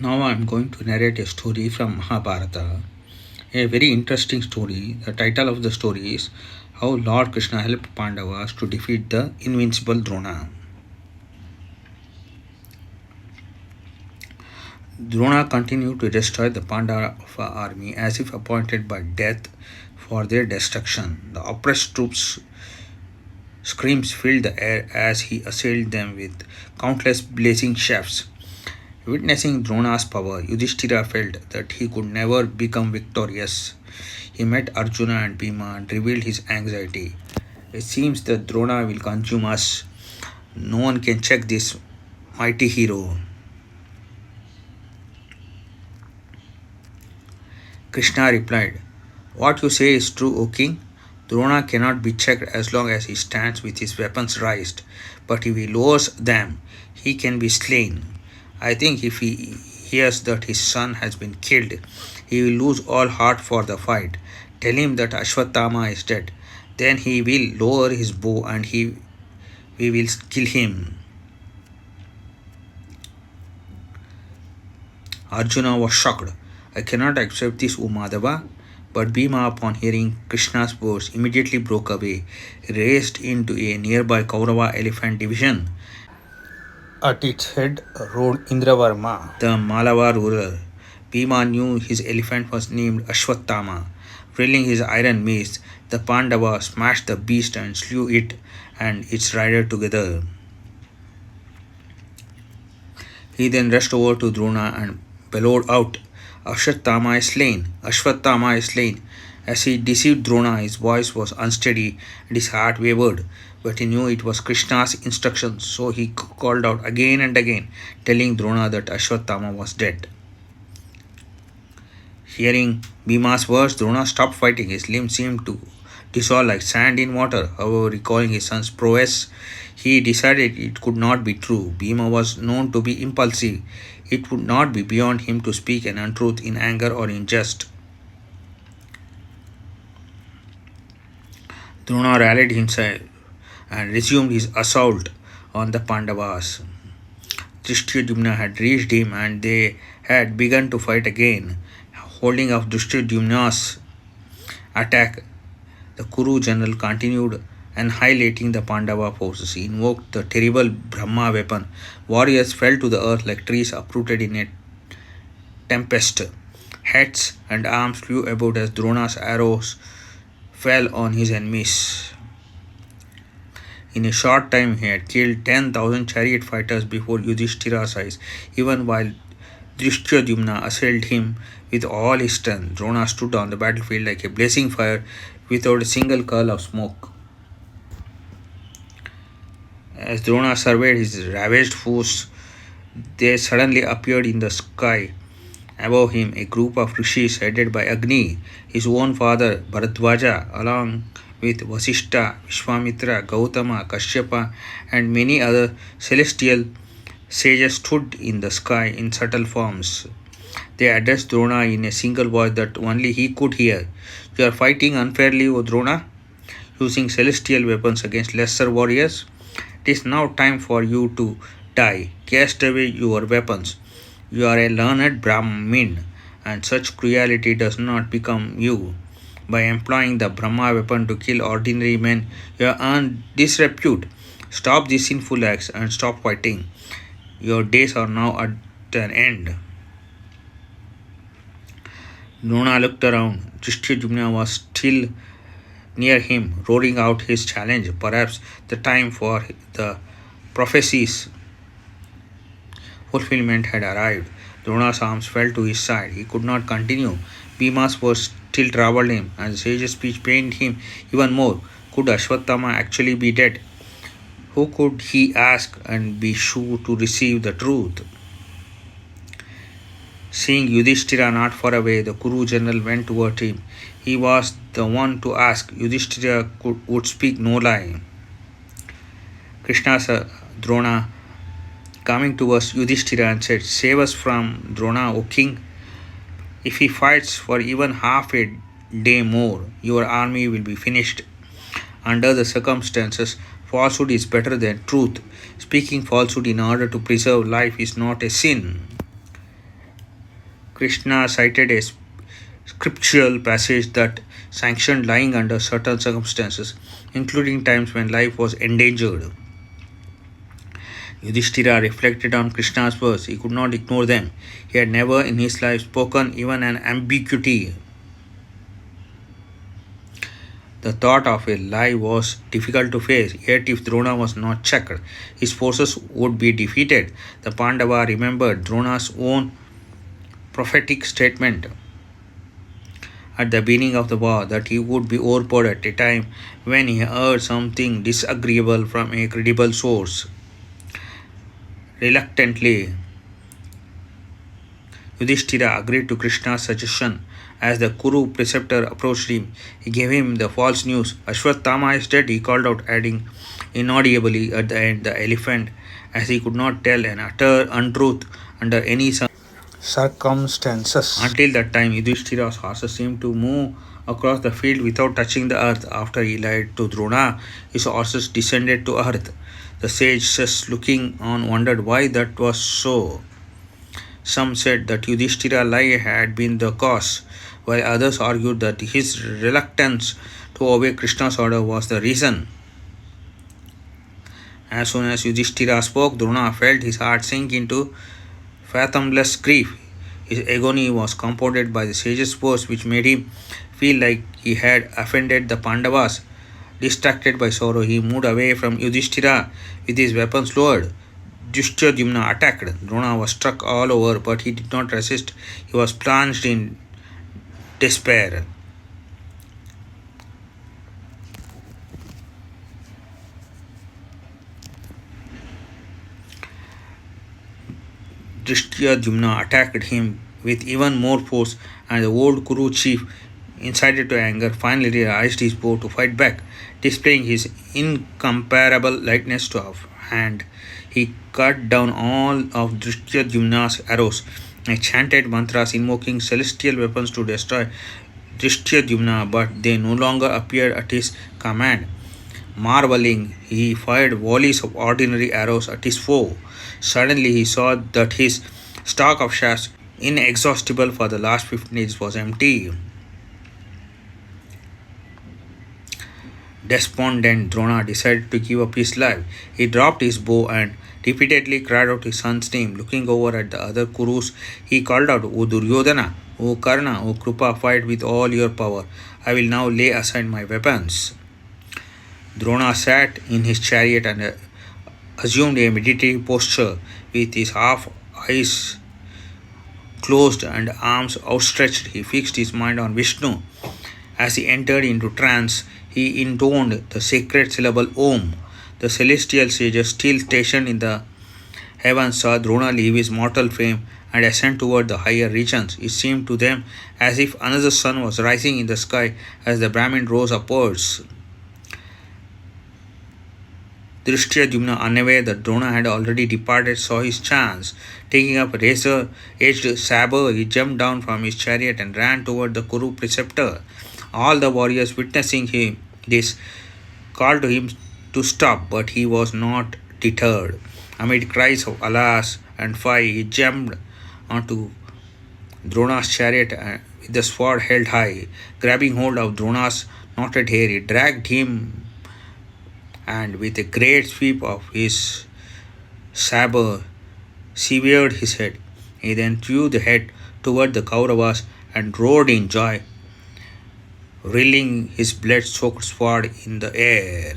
Now I am going to narrate a story from Mahabharata. A very interesting story. The title of the story is How Lord Krishna Helped Pandavas to Defeat the Invincible Drona. Drona continued to destroy the Pandava army as if appointed by death for their destruction. The oppressed troops' screams filled the air as he assailed them with countless blazing shafts. Witnessing Drona's power, Yudhishthira felt that he could never become victorious. He met Arjuna and Bhima and revealed his anxiety. It seems that Drona will consume us. No one can check this mighty hero. Krishna replied, "What you say is true, O king. Drona cannot be checked as long as he stands with his weapons raised, but if he lowers them, he can be slain. I think if he hears that his son has been killed, he will lose all heart for the fight. Tell him that Ashwatthama is dead. Then he will lower his bow and we will kill him." Arjuna was shocked. "I cannot accept this, O Madhava." But Bhima, upon hearing Krishna's words, immediately broke away, raced into a nearby Kaurava elephant division. At its head rode Indravarma, the Malava ruler. Bhima knew his elephant was named Ashwatthama. Drilling his iron mace, the Pandava smashed the beast and slew it and its rider together. He then rushed over to Drona and bellowed out, "Ashwatthama is slain! Ashwatthama is slain!" As he deceived Drona, his voice was unsteady and his heart wavered, but he knew it was Krishna's instructions, so he called out again and again, telling Drona that Ashwatthama was dead. Hearing Bhima's words, Drona stopped fighting. His limbs seemed to dissolve like sand in water. However, recalling his son's prowess, he decided it could not be true. Bhima was known to be impulsive. It would not be beyond him to speak an untruth in anger or in jest. Drona rallied himself and resumed his assault on the Pandavas. Drishtyadumna had reached him and they had begun to fight again. Holding off Drishtyadumna's attack, the Kuru general continued annihilating the Pandava forces. He invoked the terrible Brahma weapon. Warriors fell to the earth like trees uprooted in a tempest. Heads and arms flew about as Drona's arrows fell on his enemies. In a short time, he had killed 10,000 chariot fighters before Yudhishthira's eyes. Even while Drishtyadumna assailed him with all his strength, Drona stood on the battlefield like a blazing fire without a single curl of smoke. As Drona surveyed his ravaged foes, there suddenly appeared in the sky above him a group of rishis headed by Agni, his own father Bharadwaja, along with Vasishta, Vishwamitra, Gautama, Kashyapa, and many other celestial sages stood in the sky in subtle forms. They addressed Drona in a single voice that only he could hear. "You are fighting unfairly, O Drona, using celestial weapons against lesser warriors. It is now time for you to die. Cast away your weapons. You are a learned Brahmin, and such cruelty does not become you. By employing the Brahma weapon to kill ordinary men, you have earned disrepute. Stop these sinful acts and stop fighting. Your days are now at an end." Drona looked around. Drishtyadumna was still near him, roaring out his challenge. Perhaps the time for the prophecy's fulfillment had arrived. Drona's arms fell to his side. He could not continue. Bhima's words still troubled him, and the sage's speech pained him even more. Could Ashwatthama actually be dead? Who could he ask and be sure to receive the truth? Seeing Yudhishthira not far away, the Kuru general went toward him. He was the one to ask. Yudhishthira would speak no lie. Krishna saw Drona coming towards Yudhishthira and said, "Save us from Drona, O king. If he fights for even half a day more, your army will be finished. Under the circumstances, falsehood is better than truth. Speaking falsehood in order to preserve life is not a sin." Krishna cited a scriptural passage that sanctioned lying under certain circumstances, including times when life was endangered. Yudhishthira reflected on Krishna's words. He could not ignore them. He had never in his life spoken even an ambiguity. The thought of a lie was difficult to face, yet if Drona was not checked, his forces would be defeated. The Pandava remembered Drona's own prophetic statement at the beginning of the war that he would be overpowered at a time when he heard something disagreeable from a credible source. Reluctantly, Yudhishthira agreed to Krishna's suggestion. As the Kuru preceptor approached him, he gave him the false news. Ashwatthama is dead, he called out, adding inaudibly at the end, the elephant, as he could not tell an utter untruth under any circumstances. Until that time, Yudhishthira's horses seemed to move across the field without touching the earth. After he lied to Drona, his horses descended to earth. The sages looking on wondered why that was so. Some said that Yudhishthira's lie had been the cause, while others argued that his reluctance to obey Krishna's order was the reason. As soon as Yudhishthira spoke, Drona felt his heart sink into fathomless grief. His agony was compounded by the sage's words, which made him feel like he had offended the Pandavas. Distracted by sorrow, he moved away from Yudhishthira with his weapons lowered. Drishtyadhyumna attacked. Drona was struck all over, but he did not resist. He was plunged in despair. Drishtyadhyumna attacked him with even more force, and the old Kuru chief, incited to anger, finally raised his bow to fight back, displaying his incomparable lightness of hand. He cut down all of Drishtyadhyumna's arrows and chanted mantras invoking celestial weapons to destroy Drishtyadhyumna, but they no longer appeared at his command. Marveling, he fired volleys of ordinary arrows at his foe. Suddenly he saw that his stock of shafts, inexhaustible for the last 15 days, was empty. Despondent, Drona decided to give up his life. He dropped his bow and repeatedly cried out his son's name. Looking over at the other Kurus, he called out, O Duryodhana, O Karna, O Krupa, fight with all your power. I will now lay aside my weapons. Drona sat in his chariot and assumed a meditative posture. With his half eyes closed and arms outstretched, he fixed his mind on Vishnu. As he entered into trance, he intoned the sacred syllable Om. The celestial sages, still stationed in the heavens, saw Drona leave his mortal frame and ascend toward the higher regions. It seemed to them as if another sun was rising in the sky as the Brahmin rose upwards. Drishtyadhyumna, unaware that Drona had already departed, saw his chance. Taking up a razor-edged sabre, he jumped down from his chariot and ran toward the Kuru preceptor. All the warriors, witnessing this, called to him to stop, but he was not deterred. Amid cries of alas and fie, he jumped onto Drona's chariot with the sword held high. Grabbing hold of Drona's knotted hair, he dragged him, and with a great sweep of his sabre, severed his head. He then threw the head toward the Kauravas and roared in joy, reeling his blood-soaked sword in the air.